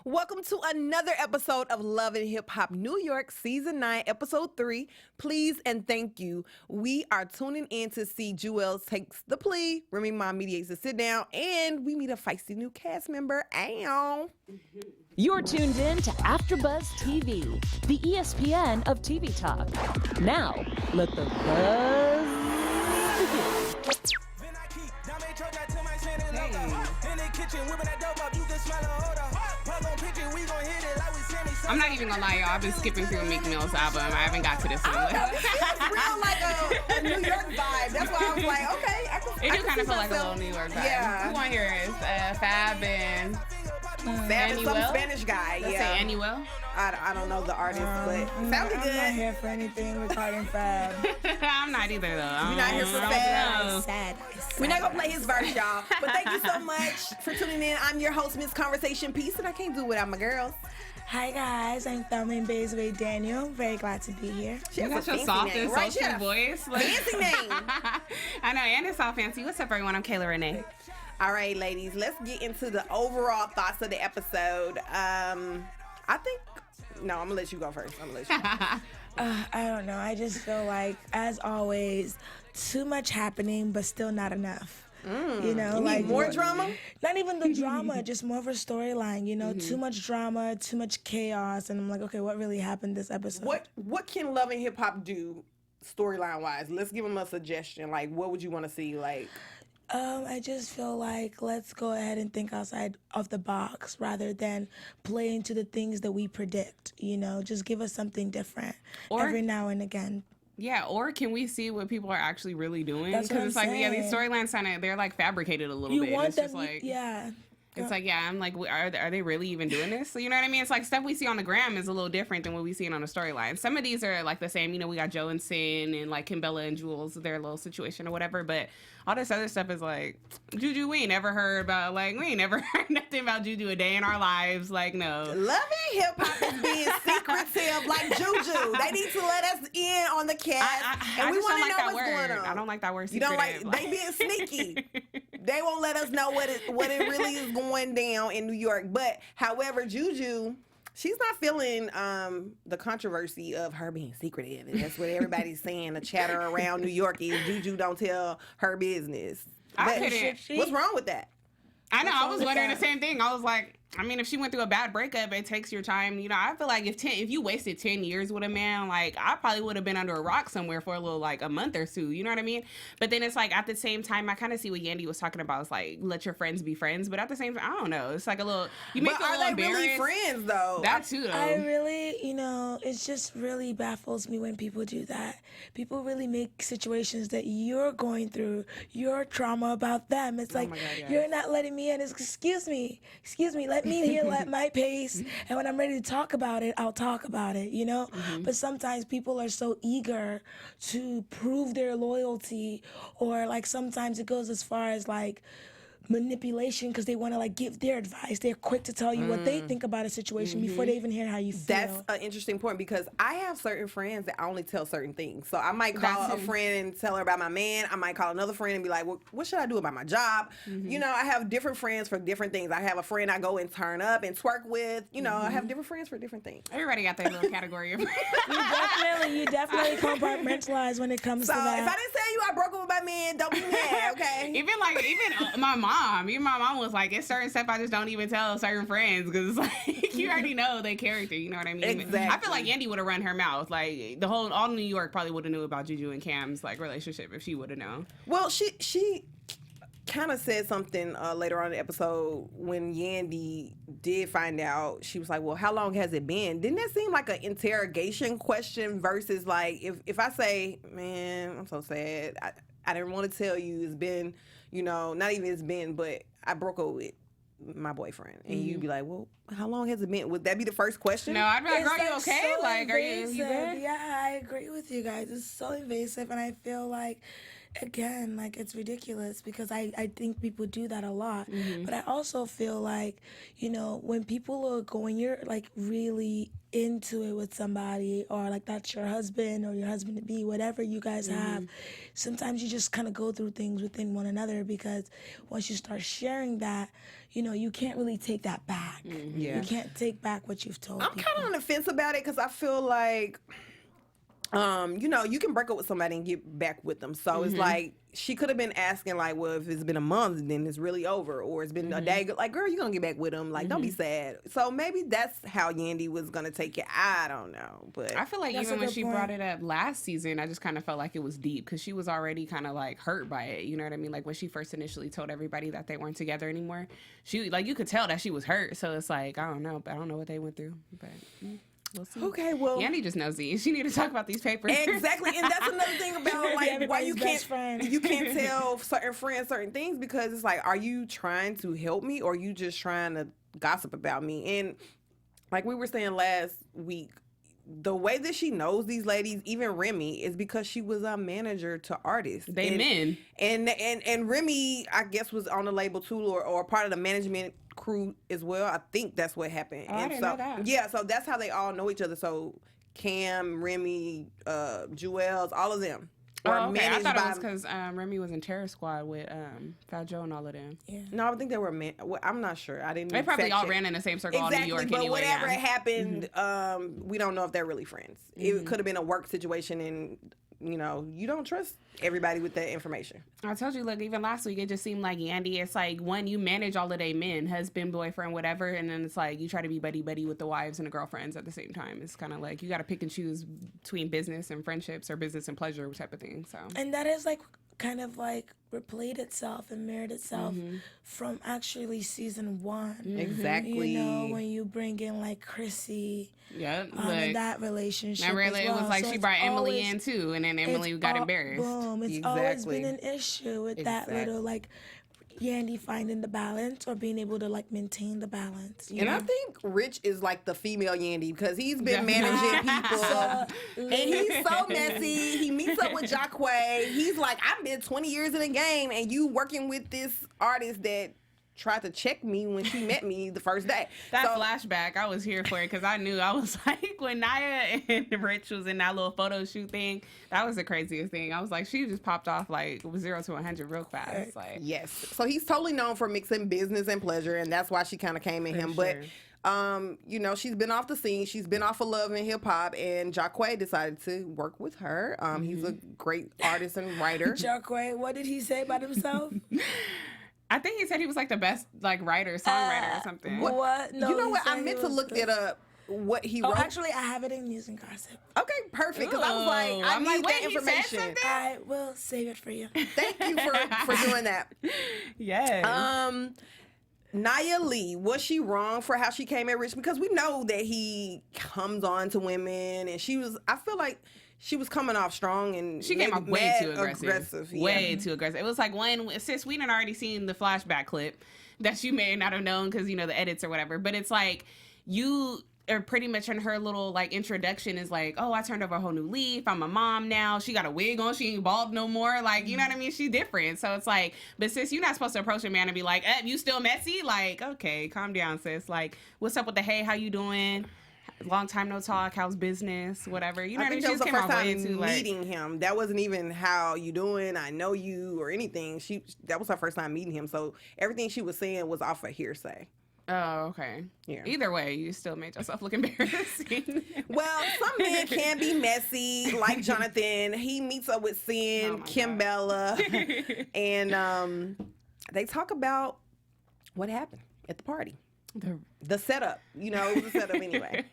Welcome to another episode of Love and Hip Hop New York, Season 9, Episode 3. Please and thank you. We are tuning in to see Juelz takes the plea, Remy Ma mediates the sit down, and we meet a feisty new cast member. Ow. You're tuned in to AfterBuzz TV, the ESPN of TV talk. Now, let the buzz begin. I'm not even gonna lie, y'all. I've been skipping through Meek Mill's album. I haven't got to this one. This feels real like a New York vibe. That's why I was like, okay. It do kind of feel like a little New York vibe. Yeah. Who on here is Fab and Fab is some Spanish guy. Let's say Anuel. I don't know the artist, but it sounded good. I'm not here for anything regarding Fab. I'm not either, though. We're not here for Fab. Sad. We're not going to play his verse, y'all. But thank you so much for tuning in. I'm your host, Miss Conversation Peace, and I can't do it without my girls. Hi guys, I'm Thelma and Baysway Daniel. Very glad to be here. You got your soft and sultry voice. Fancy name. I know, and it's all fancy. What's up, everyone? I'm Kayla Renee. All right, ladies, let's get into the overall thoughts of the episode. I'm gonna let you go first. I don't know. I just feel like, as always, too much happening, but still not enough. You know, like more drama? Not even the drama, just more of a storyline. You know, too much drama, too much chaos, and I'm like, okay, what really happened this episode? What can Love and Hip Hop do storyline wise? Let's give them a suggestion. Like, what would you want to see? Like, I just feel like let's go ahead and think outside of the box rather than play into the things that we predict. You know, just give us something different every now and again. Yeah, or can we see what people are actually really doing? That's what I'm it's like, saying. Yeah, these storylines they're like fabricated a little bit. Want it's them, just like, yeah. It's like, yeah, I'm like, are they really even doing this? So, you know what I mean? It's like stuff we see on the gram is a little different than what we see on the storyline. Some of these are like the same. You know, we got Joe and Sin and like Kimbella and Juelz, their little situation or whatever. But all this other stuff is like, Juju, we ain't never heard nothing about Juju a day in our lives. Like, no. Love and Hip Hop is being secretive like Juju. They need to let us in on the cast. And we want to know what's going on. I don't like that word. You don't like, they being sneaky. They won't let us know what it really is going down in New York. But however, Juju, she's not feeling the controversy of her being secretive, and that's what everybody's saying. The chatter around New York is Juju don't tell her business. But what's wrong with that? I know. I was wondering the same thing. I was like, I mean, if she went through a bad breakup, it takes your time. You know, I feel like if you wasted 10 years with a man, like, I probably would have been under a rock somewhere for a little, like, a month or two. You know what I mean? But then it's like, at the same time, I kind of see what Yandy was talking about. It's like, let your friends be friends. But at the same time, I don't know. It's like a little, you make but a little are they really friends, though? That too, though. I really, you know, it just really baffles me when people do that. People really make situations that you're going through, your trauma about them. It's like, God, yes. You're not letting me in. It's, excuse me, let me here, let my pace, and when I'm ready to talk about it, I'll talk about it, you know? But sometimes people are so eager to prove their loyalty, or like sometimes it goes as far as like manipulation because they want to like give their advice. They're quick to tell you what they think about a situation before they even hear how you feel. That's an interesting point because I have certain friends that I only tell certain things. So I might call a friend and tell her about my man. I might call another friend and be like, well, what should I do about my job? You know, I have different friends for different things. I have a friend I go and turn up and twerk with. You know, I have different friends for different things. Everybody got their little category of You definitely compartmentalize when it comes to that. So if I didn't tell you I broke up with my man, don't be mad, okay? Even my mom was like, it's certain stuff I just don't even tell certain friends because it's like you already know their character. You know what I mean? Exactly. I feel like Yandy would have run her mouth. Like all New York probably would have knew about Juju and Cam's like relationship if she would have known. Well, she kind of said something later on in the episode when Yandy did find out. She was like, well, how long has it been? Didn't that seem like an interrogation question versus like if I say, man, I'm so sad. I didn't want to tell you. It's been, you know, not even it's been, but I broke up with my boyfriend. And you'd be like, well, how long has it been? Would that be the first question? No, I'd be like, girl, you okay? So like, invasive. are you good? Yeah, I agree with you guys. It's so invasive, and I feel like again, like, it's ridiculous because I think people do that a lot. But I also feel like, you know, when people are going, you're like really into it with somebody, or like that's your husband or your husband to be, whatever you guys have, sometimes you just kind of go through things within one another, because once you start sharing that, you know, you can't really take that back. You can't take back what you've told I'm people. kind of on the fence about it because I feel like, you know, you can break up with somebody and get back with them. So it's like, she could have been asking, like, well, if it's been a month, then it's really over. Or it's been a day. Like, girl, you're going to get back with them. Like, don't be sad. So maybe that's how Yandy was going to take it. I don't know. But I feel like That's even a when good she point. brought it up last season, I just kind of felt like it was deep because she was already kind of like hurt by it. You know what I mean? Like when she first initially told everybody that they weren't together anymore, she, like, you could tell that she was hurt. So it's like, I don't know. But I don't know what they went through. But we'll see. okay, well. Yandy just nosy. She need to talk about these papers. Exactly, and that's another thing about like why Everybody's you best friend. can't tell certain friends certain things, because it's like, are you trying to help me or are you just trying to gossip about me? And like we were saying last week, the way that she knows these ladies, even Remy, is because she was a manager to artists. They men. And Remy, I guess, was on the label too, or part of the management crew as well. I think that's what happened. Oh, I and didn't so, know that. Yeah, so that's how they all know each other. So Cam, Remy, Juelz, all of them. Oh, okay. I managed thought it by- was because Remy was in Terror Squad with Fat Joe and all of them. No, I think they were well, I'm not sure. I didn't. They probably fact all check. ran in the same circle all Exactly, New York but anyway. whatever yeah. happened, we don't know if they're really friends. It could have been a work situation, and you know, you don't trust everybody with that information. I told you, look, even last week, it just seemed like Yandy, it's like, one, you manage all of their men, husband, boyfriend, whatever, and then it's like, you try to be buddy-buddy with the wives and the girlfriends at the same time. It's kind of like, you got to pick and choose between business and friendships or business and pleasure type of thing, so. And that is like kind of like replayed itself and mirrored itself from actually season 1. Exactly. You know, when you bring in like Chrissy Yep. and that relationship. Remember, as it was well. like So she it's brought Emily always- in too, and then Emily it's got al- embarrassed. Boom. It's always Exactly. been an issue with that Exactly. little like Yandy finding the balance or being able to like maintain the balance. You And I know? think Rich is like the female Yandy because he's been Definitely. managing people. And he's so messy. He meets up with Jacquay. He's like, I've been 20 years in the game, and you working with this artist that tried to check me when she met me the first day. That So- flashback, I was here for it because I knew. I was like, when Nia and Rich was in that little photo shoot thing, that was the craziest thing. I was like, she just popped off like 0 to 100 real fast. Like, Yes. So he's totally known for mixing business and pleasure, and that's why she kind of came in him. sure. But, you know, she's been off the scene. She's been off of Love and Hip Hop, and Jacquay decided to work with her. He's a great artist and writer. Jacquay, what did he say about himself? I think he said he was like the best like writer, songwriter or something. What? No, you know he what? I said he meant to was look the- it up. What he Oh, wrote. actually, I have it in News and Gossip. Okay, perfect. Because I was like, I I'm need like, wait, that he said information. something? I will save it for you. Thank you for doing that. Yes. Nia Lee, was she wrong for how she came at Rich? Because we know that he comes on to women, and I feel like she was coming off strong, and She came maybe off way mad too aggressive. yeah. Way too aggressive. It was like since we done already seen the flashback clip that you may not have known because, you know, the edits or whatever. But it's like you are pretty much in her little like introduction is like, oh, I turned over a whole new leaf. I'm a mom now. She got a wig on. She ain't bald no more. Like, you know what I mean? She's different. So it's like, but sis, you're not supposed to approach a man and be like, you still messy? Like, okay, calm down, sis. Like, what's up with the hey, how you doing? Long time no talk. How's business? Whatever. You know I what I mean? think She that was just the came first off way time too like. meeting him. That wasn't even how you doing, I know you, or anything. That was her first time meeting him. So everything she was saying was off of hearsay. Oh, okay. Yeah. Either way, you still made yourself look embarrassing. Well, some men can be messy, like Jonathan. He meets up with Sin, Oh my Kimbella, and they talk about what happened at the party. The setup. You know, it was a setup anyway.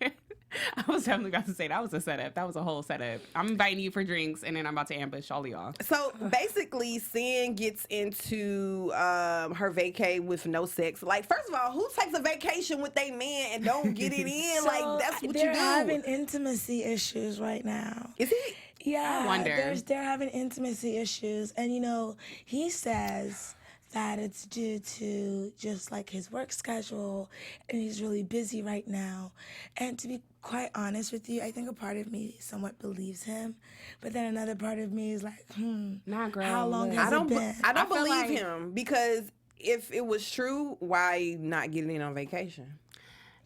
I was definitely about to say that was a setup. That was a whole setup. I'm inviting you for drinks, and then I'm about to ambush all of y'all. So basically, Sin gets into her vacay with no sex. Like, first of all, who takes a vacation with their man and don't get it in? So, like, that's what you they're do. having intimacy issues right now. Is he? Yeah, I wonder. they're having intimacy issues, and you know, he says that it's due to just like his work schedule, and he's really busy right now. And to be quite honest with you, I think a part of me somewhat believes him, but then another part of me is like, Nah, girl, how long look. has it been? I don't feel believe like- him because if it was true, why not get in on vacation?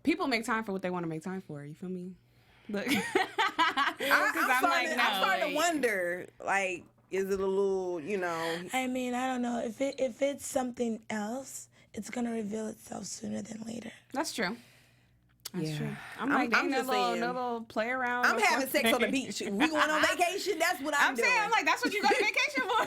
People make time for what they want to make time for. You feel me? Look, I'm starting to wonder, like, is it a little, I mean, I don't know. If it's something else, it's gonna reveal itself sooner than later. That's true. That's Yeah. true. I'm like, I'm ain't just no saying. little play around. I'm having sex on the beach. We going on vacation? That's what I'm doing. saying, I'm like, that's what you go to vacation for.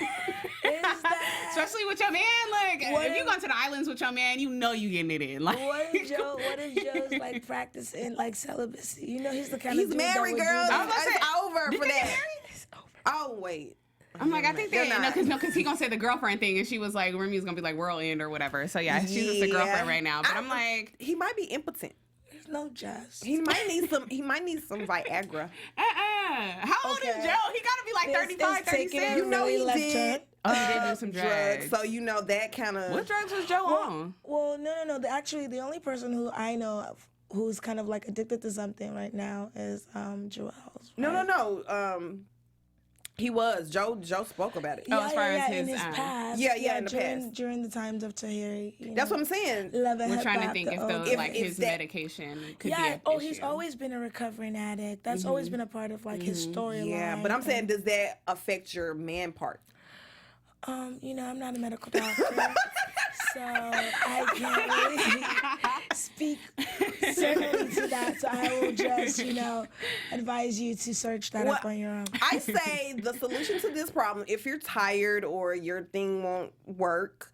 Is that Especially with your man. Like, What if you if- go to the islands with your man, you know you getting it in. Like, what if Joe's like practicing like celibacy? You know, he's the kind He's of dude that married, would do girl. that. was gonna It's say, over did for they get that. married? It's over. Oh, wait. I'm like, I think They're they, not. because he gonna say the girlfriend thing, and she was like, Remy was gonna be like, we'll end or whatever. So yeah, she's just a girlfriend right now. But I'm like, He might be impotent. There's no just. He might need some Viagra. how old is Okay. Joe? He gotta be like This 35, is taking 36. a You know really he left did. turn. Oh, he did do some drugs. So that kind of. What drugs was Joe on? Well, no. Actually, the only person who I know of who's kind of like addicted to something right now is Juelz. No. He was. Joe spoke about it. Oh, as far as in his, his past. Yeah, in the past. During the times of Tahiri. That's what I'm saying. We're trying to think if If his that- medication could be Yeah. an Oh, issue. he's always been a recovering addict. That's always been a part of like his storyline. Yeah, but I'm saying, does that affect your man part? I'm not a medical doctor, so I can't really speak certainly to that. So I will just, advise you to search that up Well, on your own. I say the solution to this problem, if you're tired or your thing won't work,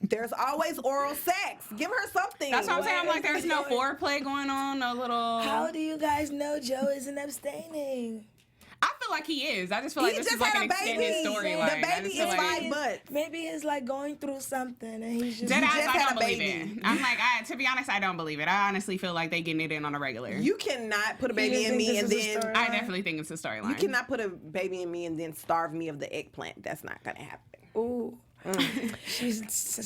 there's always oral sex. Give her something. That's what I'm saying. I'm like, there's no foreplay going on, no little. How do you guys know Joe isn't abstaining? I feel like he is. I just feel like He this is just like had an a baby. extended storyline. The I baby just feel is like- 5 months. Maybe he's like going through something and he's just. Dead ass, just I had don't a believe baby. it. I'm like, to be honest, I don't believe it. I honestly feel like they getting it in on a regular. You cannot put a You baby just in think me this and is a then story? I definitely think it's a storyline. you cannot put a baby in me and then starve me of the eggplant. That's not gonna happen. Ooh. She's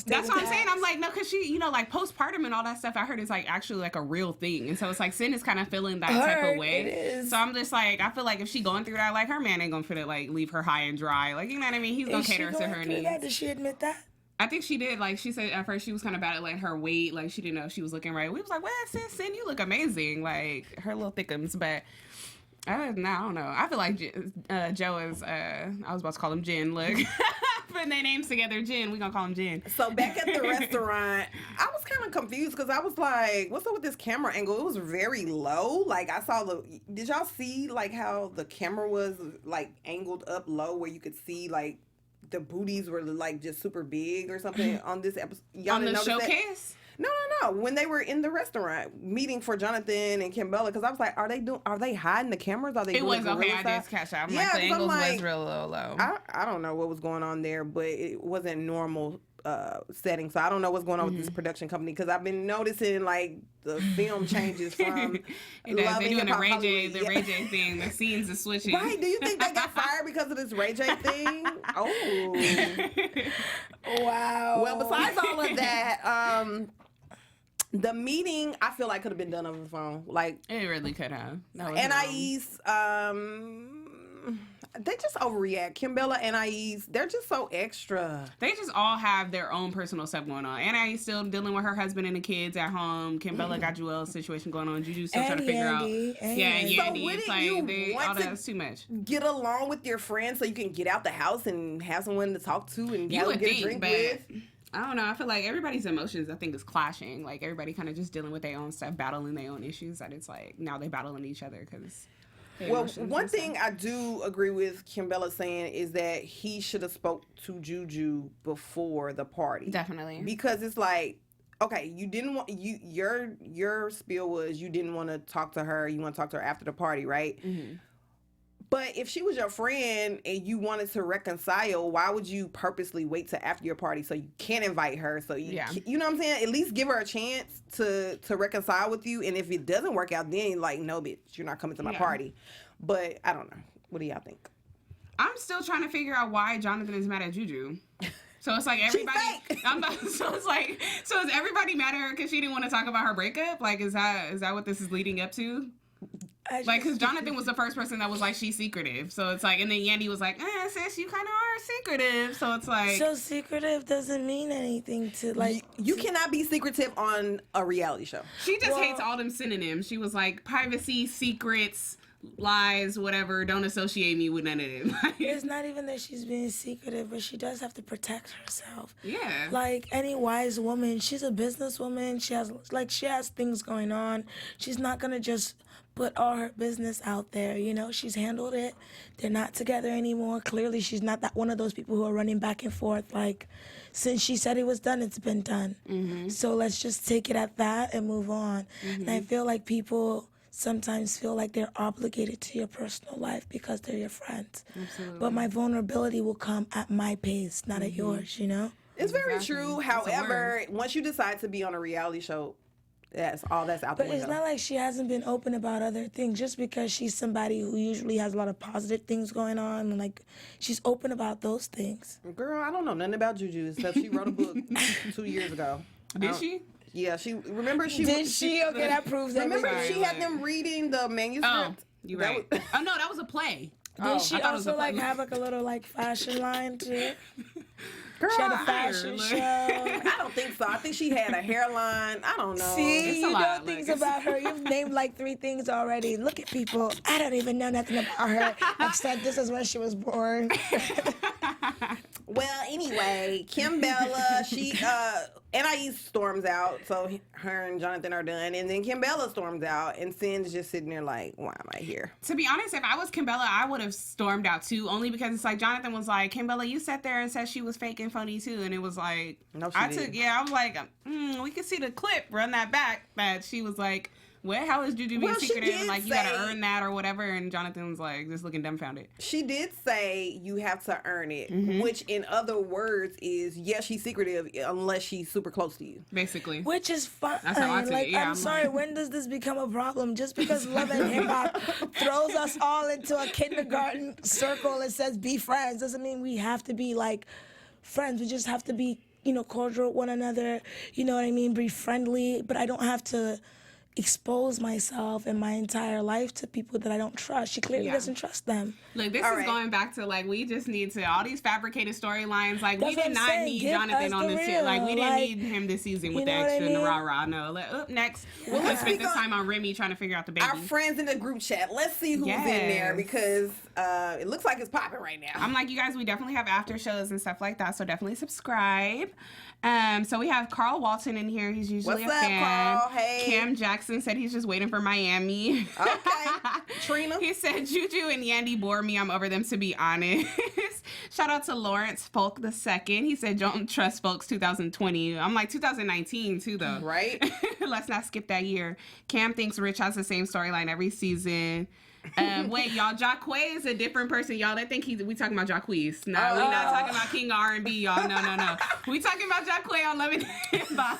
That's what I'm saying. I'm like, no, because she, like postpartum and all that stuff, I heard is like actually like a real thing. And so it's like Sin is kind of feeling that type of way. It is. So I'm just like, I feel like if she going through that, like her man ain't gonna fit it, like leave her high and dry. Like, you know what I mean? He's gonna Is she cater to going her through needs. that? Did she admit that? I think she did. Like she said at first she was kind of bad at like her weight. Like she didn't know if she was looking right. We was like, well, Sin, you look amazing. Like her little thickums, but I don't know. I feel like Joe is, I was about to call him Jen. Look. Putting their names together, Jen. We gonna call him Jen. So back at the restaurant, I was kind of confused because I was like, what's up with this camera angle? It was very low. Like I saw did y'all see like how the camera was like angled up low where you could see like the booties were like just super big or something on this episode? Y'all On the didn't notice that? showcase? No. When they were in the restaurant meeting for Jonathan and Kimbella, because I was like, are they hiding the cameras? Are they? It doing was the okay. gorilla I style? did catch that. I'm Yeah, like, the 'cause I'm angles like, was real low. I don't know what was going on there, but it wasn't normal setting. So I don't know what's going on with this production company because I've been noticing like the film changes from It does. Love They're and doing the Hip Hop Ray J, Hollywood. the Yeah. Ray J thing. The scenes are switching. Right? Do you think they got fired because of this Ray J thing? Oh. Wow. Well, besides all of that, the meeting I feel like could have been done over the phone. Like It really could have. That was Anais, they just overreact. Kimbella and Anais, they're just so extra. They just all have their own personal stuff going on. Anna's still dealing with her husband and the kids at home. Kimbella got Juelz situation going on. Juju still trying to figure out. And And So Yandy. wouldn't It's like you all want to that's too much. Get along with your friends so you can get out the house and have someone to talk to and You would get a think, drink but with. I don't know. I feel like everybody's emotions, I think, is clashing. Like, everybody kind of just dealing with their own stuff, battling their own issues. That it's like, now they're battling each other because... Well, one thing I do agree with Kimbella saying is that he should have spoke to Juju before the party. Definitely. Because it's like, okay, you didn't want your spiel was you didn't want to talk to her. You want to talk to her after the party, right? Mm-hmm. But if she was your friend and you wanted to reconcile, why would you purposely wait till after your party so you can't invite her? So you know what I'm saying? At least give her a chance to reconcile with you. And if it doesn't work out, then like, no, bitch, you're not coming to my party. But I don't know. What do y'all think? I'm still trying to figure out why Jonathan is mad at Juju. So it's like everybody. fake. So is everybody mad at her because she didn't want to talk about her breakup? Like, is that what this is leading up to? Like, because Jonathan was the first person that was like, she's secretive. So it's like, and then Yandy was like, sis, you kind of are secretive. So it's like. So secretive doesn't mean anything to, like. You cannot be secretive on a reality show. She just hates all them synonyms. She was like, privacy, secrets, lies, whatever. Don't associate me with none of them. It's not even that she's being secretive, but she does have to protect herself. Yeah. Like any wise woman, she's a businesswoman. She has things going on. She's not going to just put all her business out there, you know. She's handled it. They're not together anymore. Clearly, she's not that one of those people who are running back and forth. Like, since she said it was done, it's been done. Mm-hmm. So let's just take it at that and move on. Mm-hmm. And I feel like people sometimes feel like they're obligated to your personal life because they're your friends. Absolutely. But my vulnerability will come at my pace, not at yours, you know? It's very true. However, once you decide to be on a reality show, that's all that's out the window. But it's not like she hasn't been open about other things. Just because she's somebody who usually has a lot of positive things going on, and like she's open about those things. Girl, I don't know nothing about Juju except she wrote a book 2 years ago. Did she? Yeah, she. Remember she. Did she? Okay, that proves that. Remember she had them reading the manuscript. Oh, you're right. Oh no, that was a play. Did she also like have like a little like fashion line to it? Girl, She had a fashion show. I don't think so. I think she had a hairline. I don't know. See, you know lot, things like, about her. You've named like 3 things already. Look at people. I don't even know nothing about her except this is when she was born. Well, anyway, Kimbella, she NIE storms out, so her and Jonathan are done, and then Kimbella storms out, and Sin's just sitting there like, why am I here? To be honest, if I was Kimbella, I would have stormed out too, only because it's like Jonathan was like, Kimbella, you sat there and said she was fake and funny too, and it was like, No, she I didn't. was like, we can see the clip, run that back, that she was like, what? How is Juju being Well, she secretive? And did like, you gotta earn that or whatever. And Jonathan was like, just looking dumbfounded. She did say you have to earn it, Mm-hmm. which in other words is, yes, she's secretive unless she's super close to you. Basically. Which is fine. That's how I take it. Like, Yeah, I'm I'm sorry, like- when does this become a problem? Just because Love and Hip Hop throws us all into a kindergarten circle and says be friends doesn't mean we have to be like friends. We just have to be, you know, cordial with one another. You know what I mean? Be friendly, but I don't have to expose myself and my entire life to people that I don't trust. She clearly doesn't trust them. Look, this All is right. going back to like, we just need to, all these fabricated storylines, like That's we what did I'm not saying. need Give Jonathan us on the this shit. real. Like, we didn't Like, need him this season with you the know what I extra and the mean? rah-rah. No, up next, Well, let's let's spend speak this on time on Remy trying to figure out the baby. Our friends in the group chat, let's see who's in there Yes. because it looks like it's popping right now. I'm like, you guys, we definitely have after shows and stuff like that, so definitely subscribe. So we have Carl Walton in here. He's usually What's a up, fan. Carl? Hey. Cam Jackson said he's just waiting for Miami. Okay. Trina. He said, Juju and Yandy bore me. I'm over them, to be honest. Shout out to Lawrence Folk II. He said, don't trust folks 2020. I'm like, 2019 too, though. Right. Let's not skip that year. Cam thinks Rich has the same storyline every season. Wait, y'all, Jacquees is a different person. Y'all, they think we talking about Jacquees. No, we not talking about King of R&B, y'all. No. We talking about Jacquees on Love and Hip Hop.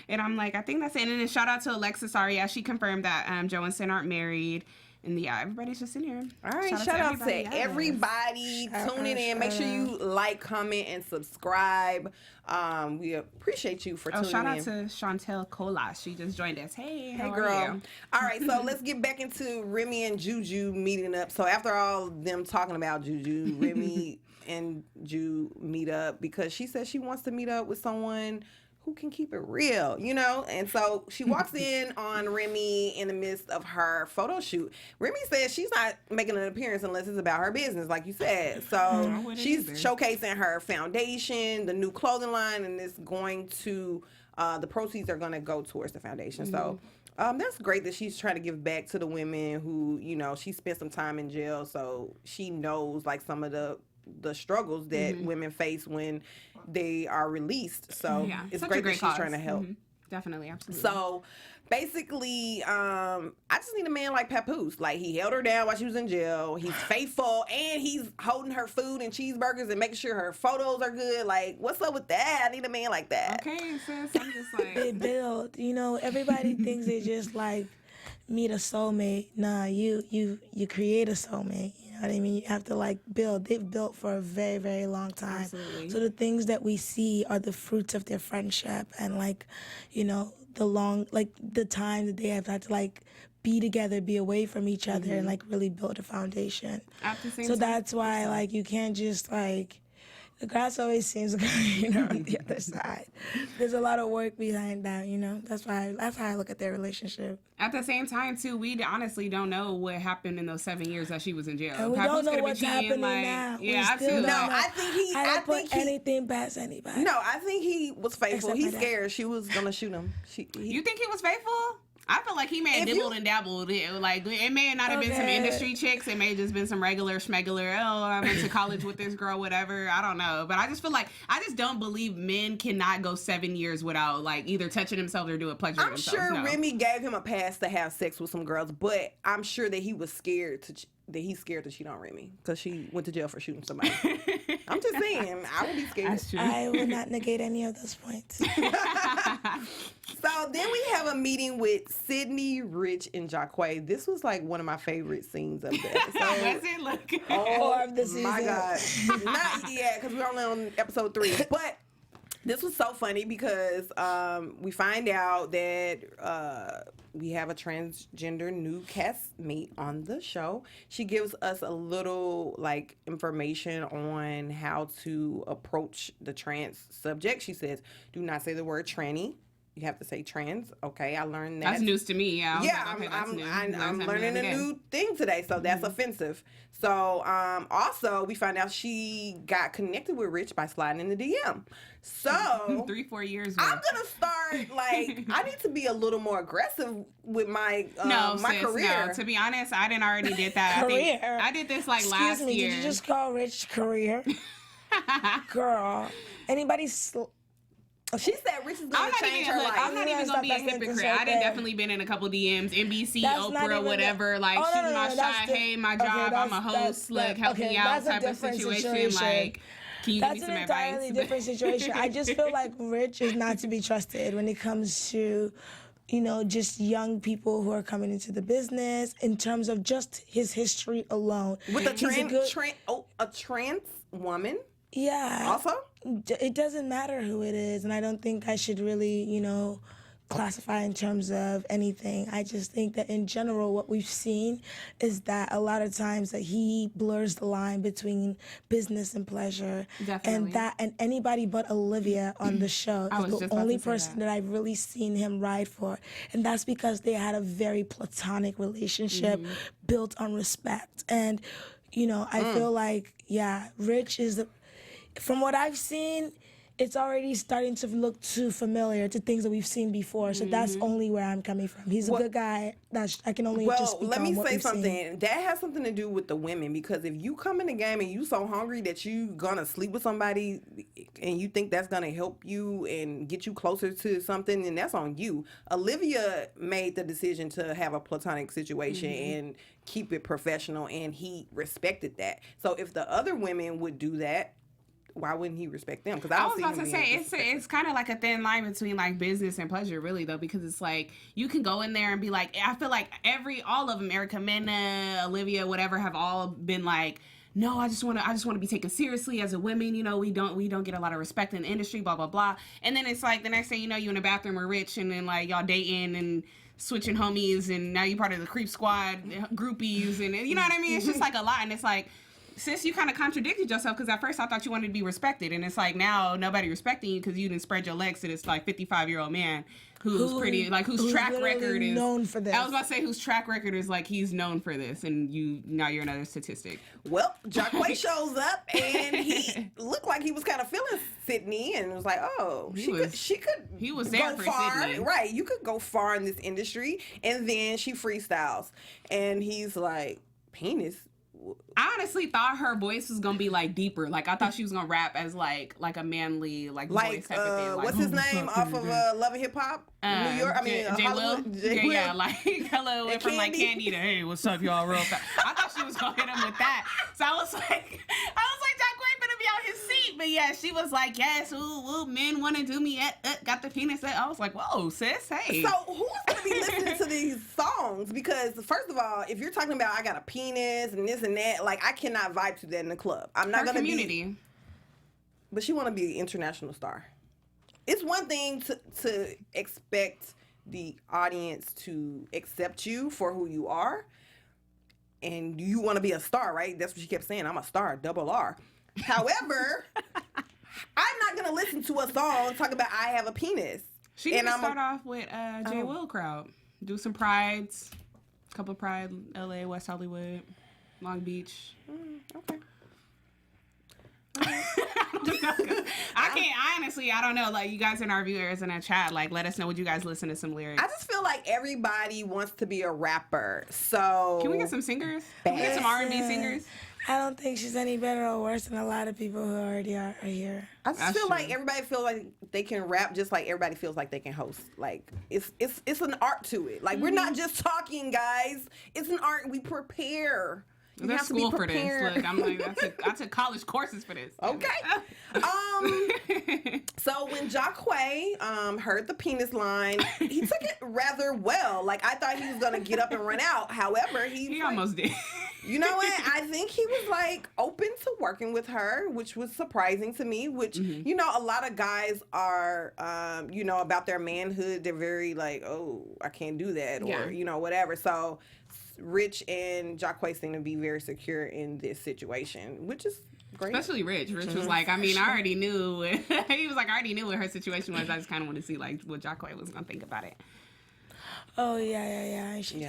And I'm like, I think that's it. And then shout out to Alexis Aria. She confirmed that Joe and Sin aren't married. And everybody's just in here. All right, shout out to everybody tuning in. Make sure you like, comment, and subscribe. We appreciate you for tuning in. Shout out to Chantel Colas. She just joined us. Hey, how girl. are you? All right, so let's get back into Remy and Juju meeting up. So after all them talking about Juju, Remy and Ju meet up because she says she wants to meet up with someone who can keep it real, you know? And so she walks in on Remy in the midst of her photo shoot. Remy says she's not making an appearance unless it's about her business, like you said. So she's showcasing her foundation, the new clothing line, and it's going to, the proceeds are going to go towards the foundation. So that's great that she's trying to give back to the women who, you know, she spent some time in jail, so she knows like some of the struggles that women face when they are released. So it's great that she's trying to help. Definitely, absolutely. So basically, I just need a man like Papoose. Like, he held her down while she was in jail. He's faithful, and he's holding her food and cheeseburgers and making sure her photos are good. Like, what's up with that? I need a man like that. Okay, sis, I'm just like... They build, you know, everybody thinks they just like meet a soulmate. Nah, you create a soulmate, you know? what I mean? You have to like build. They've built for a very, very long time. Absolutely. So the things that we see are the fruits of their friendship and like, you know, the time that they have had to like be together, be away from each other, and like really build a foundation. At the same So time, that's why like you can't just like, the grass always seems greener on the other side. There's a lot of work behind that, you know. That's how I look at their relationship. At the same time, too, we honestly don't know what happened in those 7 years that she was in jail. And we Papoose don't know could've been what's cheating, happening like, now. Yeah, We still too. don't No, know. I think he. I don't think put anything past anybody. No, I think he was faithful. Except He's my dad. scared she was gonna shoot him. You think he was faithful? I feel like he may have If dibbled you- and dabbled. Like, it may not have been some Okay. industry chicks. It may have just been some regular schmegular. Oh, I went to college with this girl, whatever. I don't know. But I just feel like, I just don't believe men cannot go 7 years without, like, either touching themselves or doing pleasure I'm themselves. sure No. Remy gave him a pass to have sex with some girls, but I'm sure that he was scared he's scared to cheat on Remy because she went to jail for shooting somebody. I'm just saying, I would be scared. That's true. I will not negate any of those points. So then we have a meeting with Sydney, Rich, and Jacquay. This was like one of my favorite scenes of the episode. Was it? Look. Or of the My season. God. Not yet, because we're only on episode 3. But this was so funny because we find out that we have a transgender new castmate on the show. She gives us a little like information on how to approach the trans subject. She says, do not say the word tranny. You have to say trans. Okay, I learned that. That's news to me. Yeah, I was Yeah, like, okay, that's new. I'm Learn something learning a every day. new thing today, so that's offensive. So, also, we found out she got connected with Rich by sliding in the DM. So, 3-4 years. I'm worth. gonna start, like, I need to be a little more aggressive with my No, my sis, career. no. To be honest, I didn't already did that. Career? I did this like Excuse last me, year. did you just call Rich career? Girl. Anybody She said Rich is I'm gonna not change even. her Look, life. I'm not You even gotta gonna be a stop that hypocrite. sentence right I done there. definitely been in a couple DMs, NBC, That's not Oprah, even whatever. Like Oh, no, shooting no, my no, shot. that's the- Hey, my okay, job. I'm a that's- host. Look, help okay, me out. that's a Type of different situation. situation. Like, can you That's give me an some entirely advice? different situation. I just feel like Rich is not to be trusted when it comes to, you know, just young people who are coming into the business in terms of just his history alone. With a He's a a trans woman yeah. also? It doesn't matter who it is, and I don't think I should really, you know, classify in terms of anything. I just think that in general what we've seen is that a lot of times that he blurs the line between business and pleasure. Definitely. And anybody but Olivia on the show I was is just the about only to say person that. that I've really seen him ride for. And that's because they had a very platonic relationship built on respect. And you know, I feel like, yeah, Rich is from what I've seen, it's already starting to look too familiar to things that we've seen before. So that's only where I'm coming from. He's a good guy. I can only just Well, speak let on me what say we've seen. something. That has something to do with the women, because if you come in the game and you so hungry that you gonna sleep with somebody and you think that's gonna help you and get you closer to something, then that's on you. Olivia made the decision to have a platonic situation and keep it professional, and he respected that. So if the other women would do that, why wouldn't he respect them? Because I was about to say it's kind of like a thin line between like business and pleasure, really, though, because it's like you can go in there and be like, I feel like all of them, Erica Mena, Olivia, whatever, have all been like, no, I just want to be taken seriously as a woman. You know, we don't get a lot of respect in the industry, blah blah blah. And then it's like the next thing you know, you in the bathroom with Rich, and then like y'all dating and switching homies, and now you're part of the creep squad groupies, and you know what I mean? It's just like a lot, and it's like, sis, you kind of contradicted yourself, because at first I thought you wanted to be respected, and it's like now nobody respecting you because you didn't spread your legs to this like 55-year-old man whose track record is known for this. I was about to say whose track record is like he's known for this, and now you're another statistic. Well, Jacquay shows up and he looked like he was kind of feeling Sydney, and was like, oh, He was there go for far. Sydney. Right, you could go far in this industry. And then she freestyles, and he's like, penis? I honestly thought her voice was gonna be like deeper. Like I thought she was gonna rap as like a manly voice type of thing. Like, what's his name off of Love and Hip Hop? New York. I mean, J. Hollywood. Will. J. Will. Yeah, like hello, went from like Candy. Candy to hey, what's up, y'all? Real fast. I thought she was gonna hit him with that. So I was like, Jacquay finna be on his seat. But yeah, she was like, yes, ooh, men want to do me. Got the penis. I was like, whoa, sis, hey. So who's gonna be be listening to these songs because, first of all, if you're talking about I got a penis and this and that, like I cannot vibe to that in the club. I'm not gonna be. But she want to be an international star. It's one thing to expect the audience to accept you for who you are, and you want to be a star, right? That's what she kept saying. I'm a star, double R. However, I'm not gonna listen to a song talk about I have a penis. She can start off with J. Will crowd. Do some prides, a couple of pride, LA, West Hollywood, Long Beach. Okay. I don't know. Like, you guys in our viewers in our chat, like, let us know, would you guys listen to some lyrics? I just feel like everybody wants to be a rapper. So can we get some singers? Can we get some R&B singers? I don't think she's any better or worse than a lot of people who already are here. I just feel like everybody feels like they can rap just like everybody feels like they can host. Like it's an art to it. Like we're not just talking, guys. It's an art. We prepare. There's school for this. Look, I'm like, I took college courses for this. Okay. So when Jacquay heard the penis line, he took it rather well. Like I thought he was gonna get up and run out. However, he almost did. You know what? I think he was like open to working with her, which was surprising to me. Which you know, a lot of guys are, you know, about their manhood. They're very like, oh, I can't do that, or you know, whatever. So Rich and Jacquay seem to be very secure in this situation, which is great. Especially Rich. Rich was like, I mean, I already knew. He was like, I already knew what her situation was. I just kind of wanted to see like what Jacquay was gonna think about it. Oh yeah. She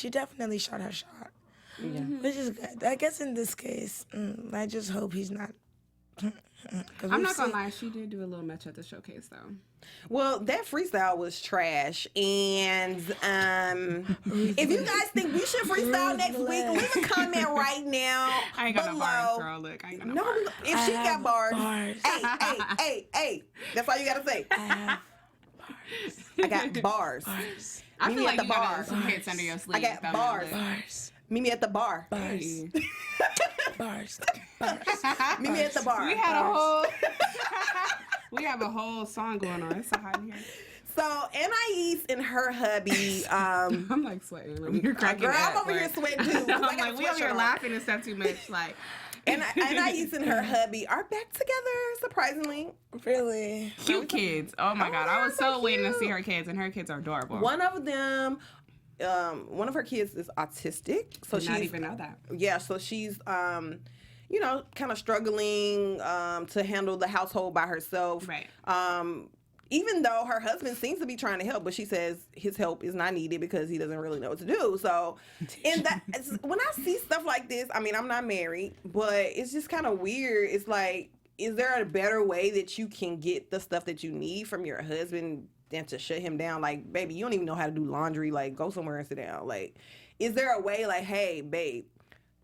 definitely shot her shot. Yeah. Which is good. I guess in this case, I just hope he's not. I'm not gonna lie, she did do a little match at the showcase though. Well, that freestyle was trash, and if you guys think we should freestyle next week, leave a comment right now. I ain't got no bars, girl. Look, I ain't got no bars. If she got bars, hey, that's all you gotta say. I have bars. I got bars. I feel like you got some hits under your sleeve. I got bars. Meet me at the bar. Bars. Bars. Meet me at the bar. We have a whole song going on. It's so hot in here. So Anais and her hubby. I'm like sweating. You're cracking girl, up, I'm over here sweating too. I'm like, we over here laughing and stuff too much. Like, and Anais and her hubby are back together, surprisingly. Really cute kids. Oh my god, I was so waiting to see her kids, and her kids are adorable. One of them. One of her kids is autistic, so she's not even know that. Yeah, so she's you know, kind of struggling to handle the household by herself. Right. Even though her husband seems to be trying to help, but she says his help is not needed because he doesn't really know what to do. So, and that when I see stuff like this, I mean, I'm not married, but it's just kind of weird. It's like, is there a better way that you can get the stuff that you need from your husband than to shut him down? Like, baby, you don't even know how to do laundry. Like, go somewhere and sit down. Like, is there a way, like, hey, babe,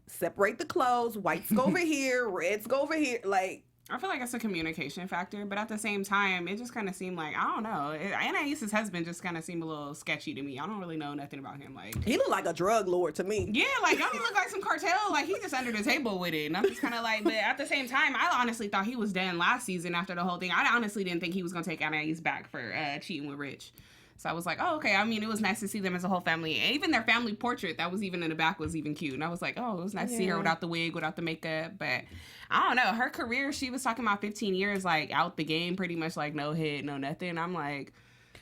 separate the clothes, whites go over here, reds go over here? Like, I feel like it's a communication factor, but at the same time, it just kind of seemed like, I don't know. Anais' husband just kind of seemed a little sketchy to me. I don't really know nothing about him. Like, he looked like a drug lord to me. Yeah, like, don't he look like some cartel? Like, he just under the table with it. And I'm just kind of like, but at the same time, I honestly thought he was done last season after the whole thing. I honestly didn't think he was going to take Anais back for cheating with Rich. So I was like, oh, okay. I mean, it was nice to see them as a whole family. And even their family portrait that was even in the back was even cute. And I was like, oh, it was nice to see her without the wig, without the makeup. But I don't know. Her career, she was talking about 15 years, like, out the game, pretty much, like, no hit, no nothing. I'm like,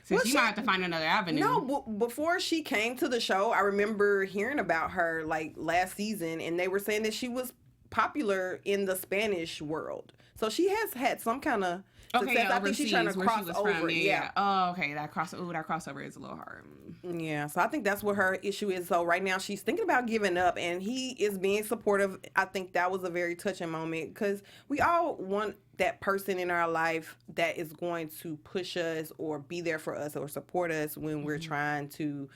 so she might have to find another avenue. No, before she came to the show, I remember hearing about her, like, last season. And they were saying that she was popular in the Spanish world. So she has had some kind of... Okay, yeah, I think she's trying to cross over. Yeah. Oh, okay. That crossover is a little hard. Yeah, so I think that's what her issue is. So right now she's thinking about giving up, and he is being supportive. I think that was a very touching moment because we all want that person in our life that is going to push us or be there for us or support us when we're trying to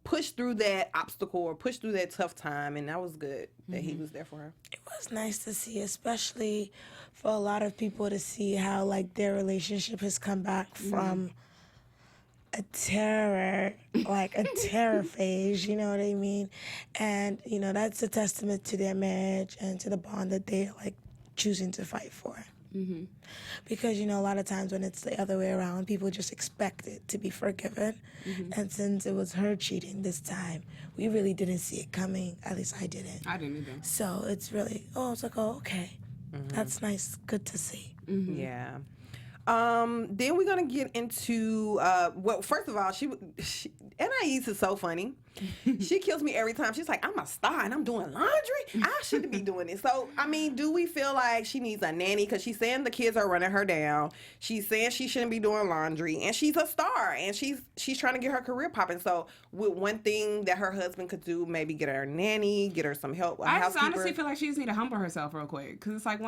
push through that obstacle or push through that tough time, and that was good that he was there for her. It was nice to see, especially for a lot of people to see how, like, their relationship has come back from a terror phase, you know what I mean? And, you know, that's a testament to their marriage and to the bond that they're, like, choosing to fight for. Mm-hmm. Because, a lot of times when it's the other way around, people just expect it to be forgiven. Mm-hmm. And since it was her cheating this time, we really didn't see it coming. At least I didn't. I didn't either. So it's really, I was like, oh, okay. Mm-hmm. That's nice. Good to see. Mm-hmm. Yeah. Then we're gonna get into well, first of all, she NIE's is so funny. She kills me every time. She's like, I'm a star and I'm doing laundry. I shouldn't be doing this. So, I mean, do we feel like she needs a nanny? Because she's saying the kids are running her down. She's saying she shouldn't be doing laundry. And she's a star. And she's trying to get her career popping. So, with one thing that her husband could do, maybe get her a nanny, get her some help, I just honestly feel like she just need to humble herself real quick. Because it's like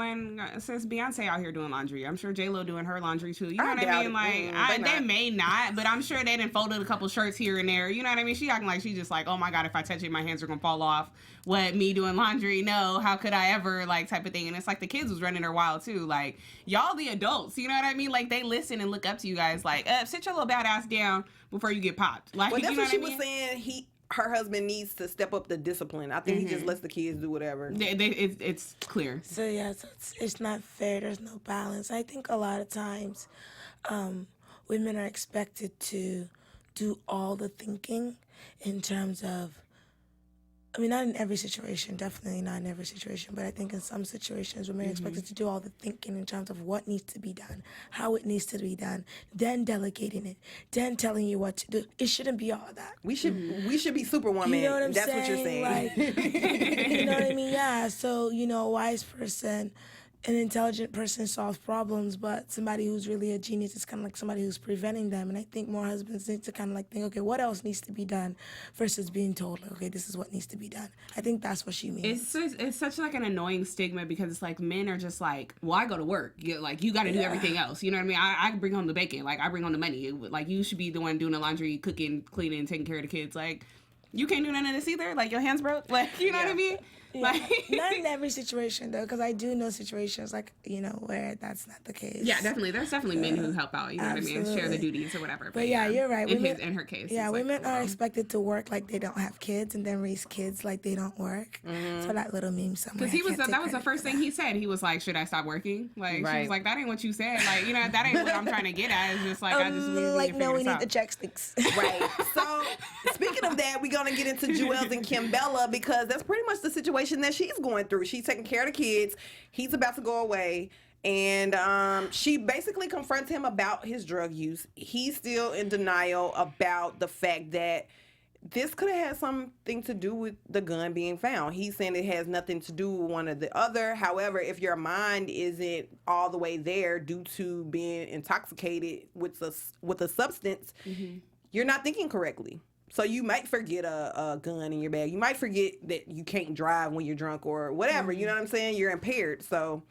since Beyonce out here doing laundry, I'm sure J-Lo doing her laundry too. You know what I mean? Like, they may not, but I'm sure they done folded a couple shirts here and there. You know what I mean? She acting like she just like, oh my God, if I touch it, my hands are gonna fall off. What, me doing laundry? No, how could I ever, like, type of thing. And it's like the kids was running her wild too. Like, y'all the adults, you know what I mean? Like, they listen and look up to you guys like, sit your little badass down before you get popped. Like, well, that's you know what she I mean? was saying. Her husband needs to step up the discipline. I think he just lets the kids do whatever. It's clear. So yeah, it's not fair. There's no balance. I think a lot of times women are expected to do all the thinking in terms of, I mean, not in every situation, definitely not in every situation, but I think in some situations women are expected to do all the thinking in terms of what needs to be done, how it needs to be done, then delegating it, then telling you what to do. It shouldn't be all of that. We should be Superwoman. You know what I'm That's saying? what you're saying. Like, you know what I mean? Yeah. So, a wise person, an intelligent person solves problems, but somebody who's really a genius is kind of like somebody who's preventing them. And I think more husbands need to kind of like think, okay, what else needs to be done versus being told, like, okay, this is what needs to be done. I think that's what she means. It's such like an annoying stigma because it's like men are just like, well, I go to work. You got to do everything else. You know what I mean? I bring home the bacon. Like, I bring home the money. Like, you should be the one doing the laundry, cooking, cleaning, taking care of the kids. Like, you can't do none of this either. Like, your hands broke. Like, you know what I mean? Yeah. Like, not in every situation though, because I do know situations like where that's not the case. Yeah, definitely. There's definitely men who help out. You know what I mean? Share the duties or whatever. But yeah, you're right. In her case, yeah, women are expected to work like they don't have kids and then raise kids like they don't work. So that little meme somewhere. Because that was the first thing he said. He was like, "Should I stop working?" Like she was like, "That ain't what you said. Like that ain't what I'm trying to get at. It's just like I just really no, we need the check sticks." Right. So speaking of that, we're gonna get into Juelz and Kimbella because that's pretty much the situation that she's going through. She's taking care of the kids. He's about to go away. And she basically confronts him about his drug use. He's still in denial about the fact that this could have had something to do with the gun being found. He's saying it has nothing to do with one or the other. However, if your mind isn't all the way there due to being intoxicated with a substance, you're not thinking correctly. So you might forget a gun in your bag. You might forget that you can't drive when you're drunk or whatever. You know what I'm saying? You're impaired. So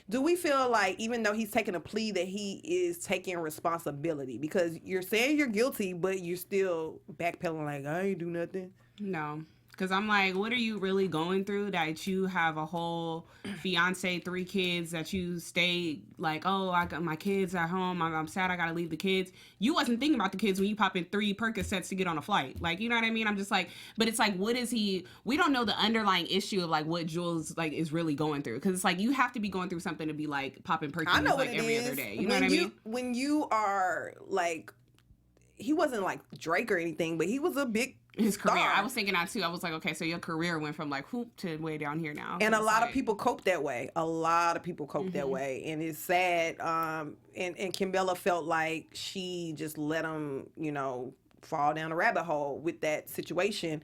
do we feel like even though he's taking a plea that he is taking responsibility? Because you're saying you're guilty, but you're still backpedaling like, I ain't do nothing. No. Because I'm like, what are you really going through that you have a whole fiance, 3 kids, that you stay like, oh, I got my kids at home. I'm sad I got to leave the kids. You wasn't thinking about the kids when you pop in 3 Percocets to get on a flight. Like, you know what I mean? I'm just like, but it's like, what is he? We don't know the underlying issue of like what Juelz like is really going through. Because it's like, you have to be going through something to be like popping Percocets like every other day. You know what I mean? When you are like, he wasn't like Drake or anything, but he was a big his career. star. I was thinking that too. I was like, okay, so your career went from like whoop to way down here now. And a lot of people cope that way. A lot of people cope that way. And it's sad. And Kimbella felt like she just let him, fall down a rabbit hole with that situation.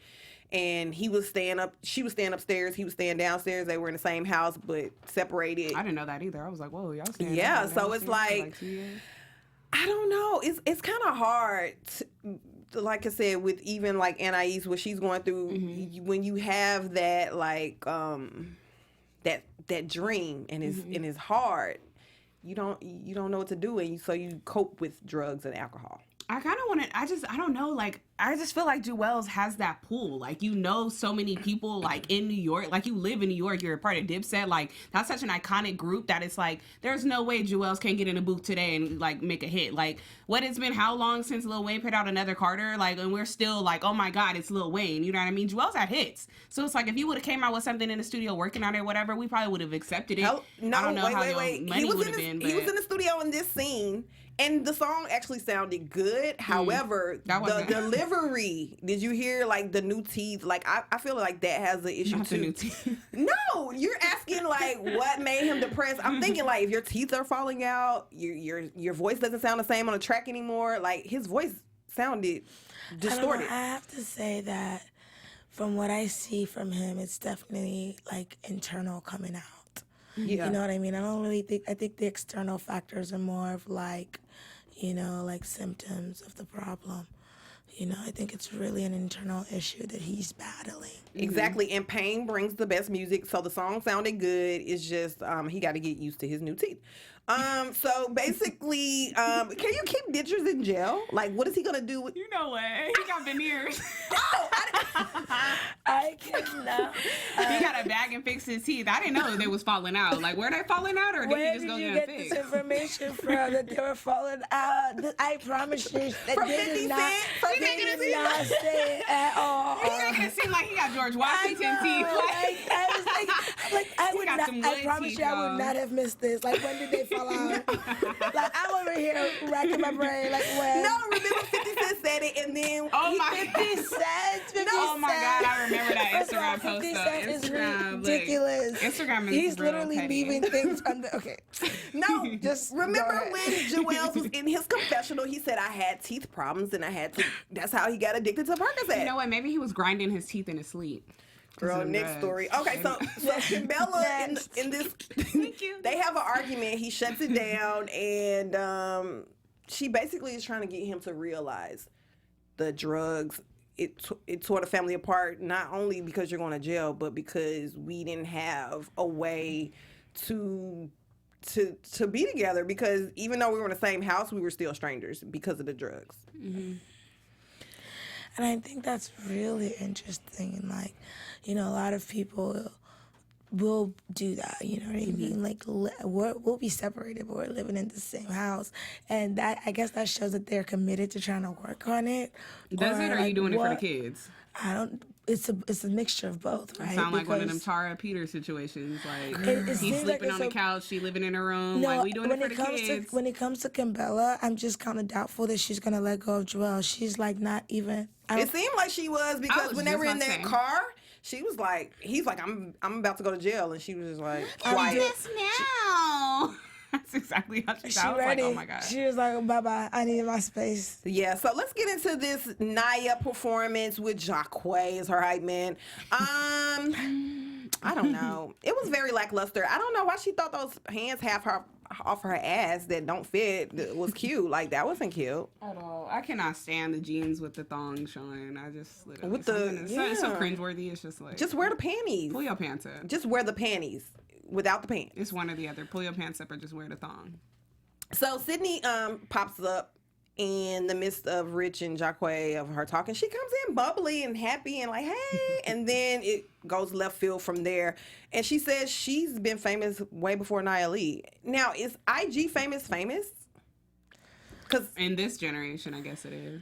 And he was staying up, she was staying upstairs, he was staying downstairs. They were in the same house, but separated. I didn't know that either. I was like, whoa, y'all staying Yeah, so it's like 2 years? I don't know. It's kind of hard, like I said, with even like Anais, what she's going through. When you have that like that dream and it's hard. You don't know what to do, and so you cope with drugs and alcohol. I kind of want to, I don't know, like, I just feel like Juelz has that pull. Like, you know so many people, like, in New York. Like, you live in New York, you're a part of Dipset. Like, that's such an iconic group that it's like, there's no way Juelz can't get in a booth today and, like, make a hit. Like, what it's been, how long since Lil Wayne put out Another Carter? Like, and we're still like, oh my God, it's Lil Wayne. You know what I mean? Juelz had hits. So it's like, if you would have came out with something in the studio working on it or whatever, we probably would have accepted it. No, I don't know how wait. money would have been. He was in the studio in this scene. And the song actually sounded good. However, the delivery, did you hear like the new teeth? Like I feel like that has an issue Not too. the new teeth. No, you're asking like what made him depressed. I'm thinking like if your teeth are falling out, your voice doesn't sound the same on the track anymore. Like his voice sounded distorted. I have to say that from what I see from him, it's definitely like internal coming out. Yeah. You know what I mean? I think the external factors are more of like, you know, like symptoms of the problem. You know, I think it's really an internal issue that he's battling. Exactly. And pain brings the best music. So the song sounded good. It's just he got to get used to his new teeth. So basically, can you keep dentures in jail? Like, what is he gonna do with? You know what? He got veneers. I cannot. He got a bag and fixed his teeth. I didn't know they was falling out. Like, were they falling out, or did Where he just did go you get get fixed? this information from that they were falling out? I promise you that From they 50 did not. Cent? From They 50 did Cent? not say it at all. He's making it seem like he got George Washington I know, teeth. I was like, I would got not. some I good promise teeth, you, I y'all. would not have missed this. Like, when did they fall out? Like, I'm over here racking my brain. Like, when? No, remember 50 Cent said it, and then Oh my 50 cents. 50 Oh my God, I cents. remember that First of all, Instagram post. 50 though. Cent is Instagram, like, ridiculous. Instagram is He's real literally petty. leaving things under. Okay. No, Just remember go when Juelz was in his confessional, he said, I had teeth problems and I had to, that's how he got addicted to Percocet. You know what? Maybe he was grinding his teeth in his sleep. Girl, next story. Okay, so Kimbella in this, Thank you. they have an argument. He shuts it down, and she basically is trying to get him to realize the drugs. It tore the family apart, not only because you're going to jail, but because we didn't have a way to be together. Because even though we were in the same house, we were still strangers because of the drugs. Mm-hmm. And I think that's really interesting. And like, you know, a lot of people will do that. You know what I mean? Like, we'll be separated, but we're living in the same house. And that, I guess that shows that they're committed to trying to work on it. Does it, or are you doing it for the kids? I don't. It's a mixture of both, right? It sound like one of them Tara Peter situations. Like, It he's seems sleeping like on the it's couch, she living in her room. No, Like, we doing when it for it the comes kids. to when it comes to Kimbella, I'm just kind of doubtful that she's gonna let go of Juelz. She's like not even. It seemed like she was, because was when they just were in about to that say. car, she was like, he's like, I'm about to go to jail, and she was just like, I'm quiet. this now. That's exactly how she She sounds. I was ready. like, oh my God. She was like, bye bye. I need my space. Yeah, so let's get into this Nia performance with Jacquay as her hype man. I don't know. It was very lackluster. I don't know why she thought those hands off her ass that don't fit was cute. Like, that wasn't cute. At all. I cannot stand the jeans with the thong showing. I just literally With the- it's so yeah. cringeworthy. It's just like, Just wear the panties. pull your pants up. Just wear the panties without the pants. It's one or the other. Pull your pants up or just wear the thong. So Sydney pops up in the midst of Rich and Jacquay of her talking. She comes in bubbly and happy and like, hey, and then it goes left field from there. And she says she's been famous way before Nia Lee. Now, is IG famous? Because In this generation, I guess it is.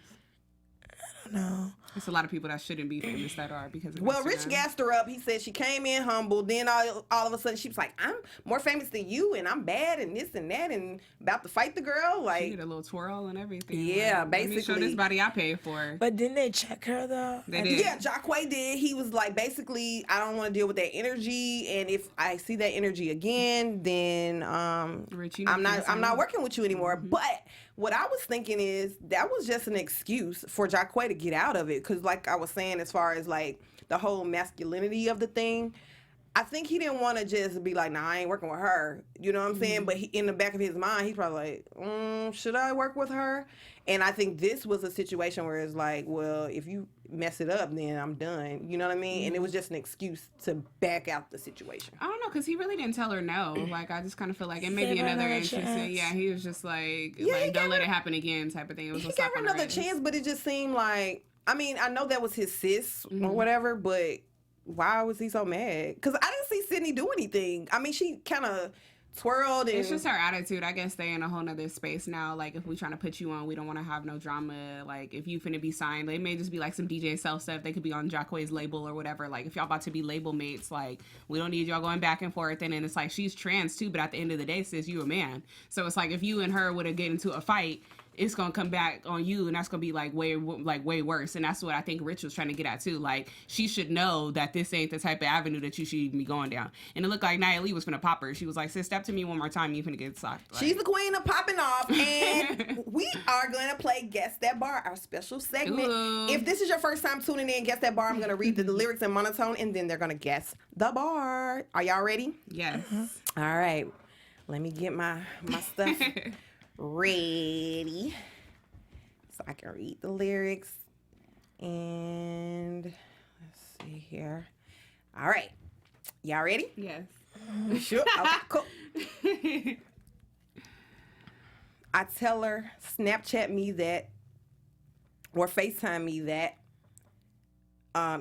No. It's a lot of people that shouldn't be famous that are because of well, Instagram. Rich gassed her up. He said she came in humble. Then all of a sudden she was like, I'm more famous than you, and I'm bad, and this and that, and about to fight the girl. She Like, did a little twirl and everything. Yeah, Like, let me show basically. this body I paid for. But didn't they check her though? They did. yeah, Jacquay did. He was like, basically, I don't want to deal with that energy, and if I see that energy again, then Rich, you I'm need to do the not same. working with you anymore. But what I was thinking is that was just an excuse for Jacquay to get out of it, because like I was saying, as far as like the whole masculinity of the thing, I think he didn't want to just be like, nah, I ain't working with her. You know what I'm saying? But in the back of his mind, he's probably like, should I work with her? And I think this was a situation where it's like, well, if you mess it up, then I'm done. You know what I mean? And it was just an excuse to back out the situation. I don't know, because he really didn't tell her no. Like, I just kind of feel like it may be another interesting. Yeah, he was just like don't let it happen again type of thing. It was he gave her another chance, but it just seemed like, I mean, I know that was his sis or whatever, but why was he so mad? Because I didn't see Sydney do anything. I mean, she kind of twirled. And it's just her attitude. I guess they in a whole nother space now. Like, if we trying to put you on, we don't want to have no drama. Like, if you finna be signed, they may just be like some DJ self stuff. They could be on Jacquees label or whatever. Like, if y'all about to be label mates, like, we don't need y'all going back and forth. And then it's like, she's trans too, but at the end of the day, sis, you a man. So it's like, if you and her would have get into a fight, it's gonna come back on you, and that's gonna be like way worse. And that's what I think Rich was trying to get at too. Like, she should know that this ain't the type of avenue that you should even be going down. And it looked like Nia Lee was finna pop her. She was like, sis, step to me one more time, you finna get socked. Like, she's the queen of popping off, and we are gonna play Guess That Bar, our special segment. Ooh. If this is your first time tuning in, Guess That Bar, I'm gonna read the lyrics in monotone, and then they're gonna guess the bar. Are y'all ready? Yes. All right. Let me get my stuff ready so I can read the lyrics. And let's see here. All right. Y'all ready? Yes. Sure. Okay, cool. I tell her, Snapchat me that, or FaceTime me that.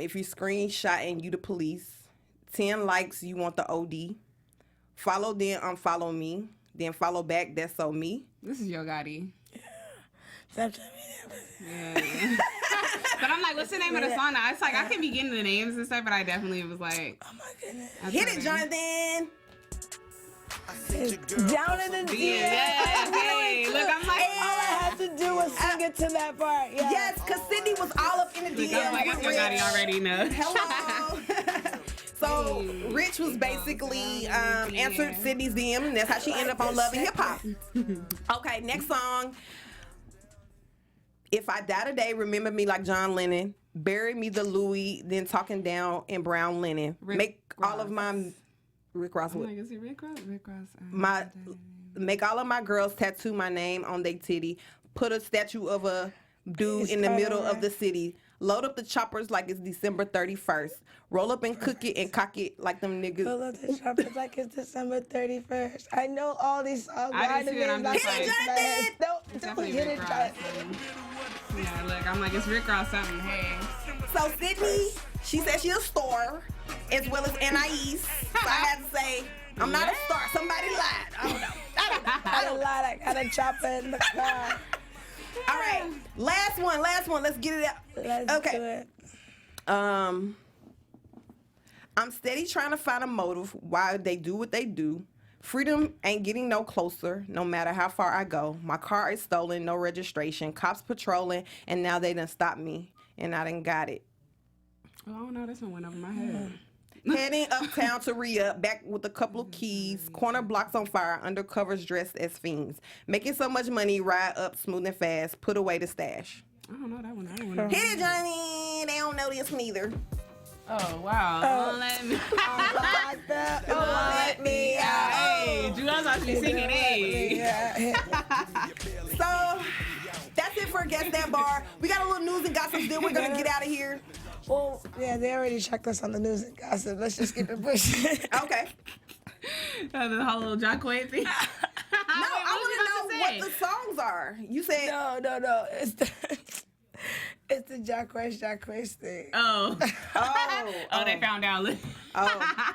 If you screenshot and you the police, 10 likes, you want the OD. Follow, then unfollow me. Then follow back, that's so me. This is Yo Gotti. Snapchat me. Yeah. But I'm like, what's the name of the song now? It's like, I can be getting the names and stuff, but I definitely was like, Oh my goodness. Hit it, Jonathan. Down in the DM. yeah, hey, look, I'm like, All I had to do was sing it to that part. Yeah. Yes, because Sydney was all up in the look, DM. I'm like, that's Yo Gotti already know. Hello. So Rich was basically answered Sydney's DM, and that's how she ended up on Love and Hip Hop. Okay, next song. If I die today, remember me like John Lennon. Bury me the Louis, then talking down in brown linen. Make all of my Rick Ross. I'm like, is it Rick Ross? Rick Ross. Make all of my girls tattoo my name on their titty. Put a statue of a dude in the middle of the city. Load up the choppers like it's December 31st. Roll up and cook it and cock it like them niggas. Roll up the choppers like it's December 31st. I know all these songs. I do too, and I'm just Hit it, Jonathan! Don't hit it, Jonathan. Yeah, look, I'm like, it's Rick Ross something. Hey. So Sydney, she said she's a star, as well as Anais. So I had to say, I'm not a star. Somebody lied. I don't know. I don't lie. I got a chopper in the car. All right, last one. Let's get it out. Let's do it. I'm steady trying to find a motive why they do what they do. Freedom ain't getting no closer, no matter how far I go. My car is stolen, no registration. Cops patrolling, and now they done stopped me, and I done got it. Oh, I don't know. This one went over my head. Heading uptown to re-up, back with a couple of keys. Corner blocks on fire, undercovers dressed as fiends. Making so much money, ride up smooth and fast. Put away the stash. I don't know that one. I don't know. Hit it, Johnny. They don't know this neither. Oh, wow. Don't let me. Don't let me out. Hey, Juelz actually singing. Hey. So that's it for Guess That Bar. We got a little news and gossip. Then we're gonna get out of here. Well, yeah, they already checked us on the news and gossip. Let's just keep it pushing. Okay. The whole little Jacquees thing. No, I want to know what the songs are. You said No. It's the Jacquees thing. Oh, they found out. Oh.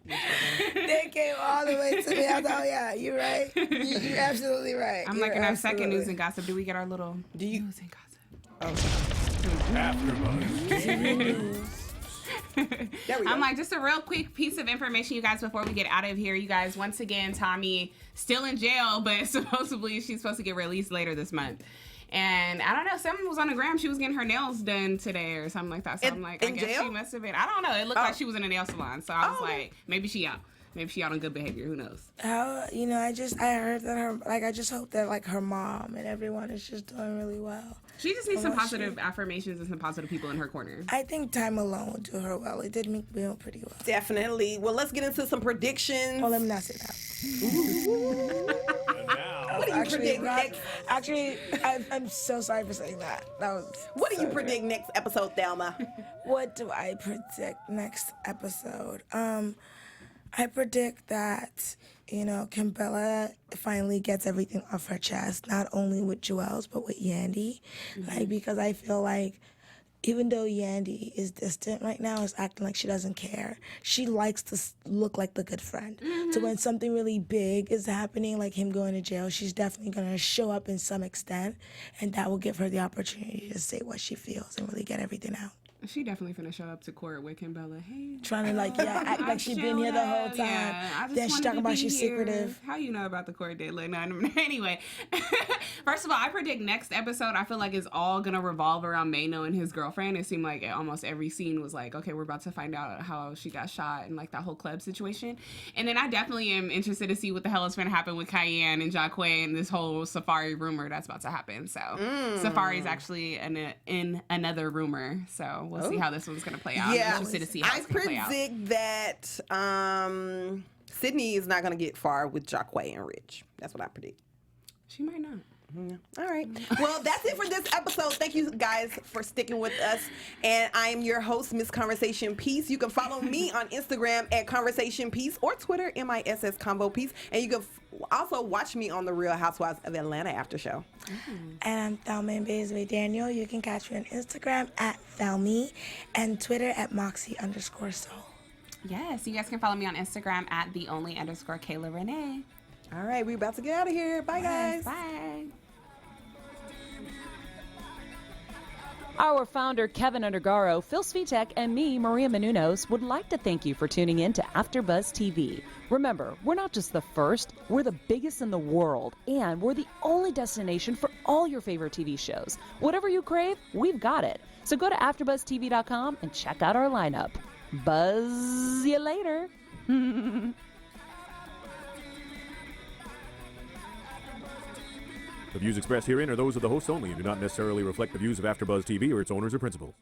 They came all the way to me. I thought, yeah, you're right. You're absolutely right. I'm like in our second news and gossip. Do we get our little news and gossip? There we go. I'm like, just a real quick piece of information, you guys, before we get out of here. You guys, once again, Tommy still in jail, but supposedly she's supposed to get released later this month. And I don't know, someone was on the gram, she was getting her nails done today or something like that. So I'm like, I guess jail? she must have been. I don't know. It looked like she was in a nail salon. So I was like, maybe she out. Maybe she out on good behavior. Who knows? How, you know, I heard that her, like, I just hope that, like, her mom and everyone is just doing really well. She just needs some positive affirmations and some positive people in her corner. I think time alone will do her well. It did make me feel pretty well. Definitely. Well, let's get into some predictions. Oh, let me not say that. What do you predict next? Actually, I'm so sorry for saying that. That was. What do you predict next episode, Thelma? What do I predict next episode? I predict that, you know, Kimbella finally gets everything off her chest, not only with Juelz, but with Yandy. Like, because I feel like even though Yandy is distant right now, is acting like she doesn't care, she likes to look like the good friend. So when something really big is happening, like him going to jail, she's definitely going to show up in some extent, and that will give her the opportunity to say what she feels and really get everything out. She definitely finna show up to court with Kimbella. Hey, trying to like, act like she been here the whole time. Yeah, then she talking about she's here. secretive. How you know about the court date? Like, no, anyway. First of all, I predict next episode, I feel like it's all gonna revolve around Mano and his girlfriend. It seemed like almost every scene was like, okay, we're about to find out how she got shot and like that whole club situation. And then I definitely am interested to see what the hell is gonna happen with Cayenne and Jacquay and this whole Safari rumor that's about to happen. So Safari is actually in another rumor. So we'll see how this one's gonna play out. Yeah, I'm interested to see how it's gonna play out. I predict that Sydney is not going to get far with Jacquay and Rich. That's what I predict. She might not. All right. Well, that's it for this episode. Thank you guys for sticking with us. And I am your host, Miss Conversation Peace. You can follow me on Instagram at Conversation Peace or Twitter, MISS Combo Peace. And you can also watch me on the Real Housewives of Atlanta after show. And I'm Thelma and Baysway Daniel. You can catch me on Instagram at Thelmy and Twitter at Moxie_soul. Yes, you guys can follow me on Instagram at @the_Kayla Renee. All right, we're about to get out of here. Bye, guys. Bye. Our founder, Kevin Undergaro, Phil Svitek, and me, Maria Menounos, would like to thank you for tuning in to AfterBuzz TV. Remember, we're not just the first, we're the biggest in the world, and we're the only destination for all your favorite TV shows. Whatever you crave, we've got it. So go to AfterBuzzTV.com and check out our lineup. Buzz you later. The views expressed herein are those of the hosts only and do not necessarily reflect the views of AfterBuzz TV or its owners or principals.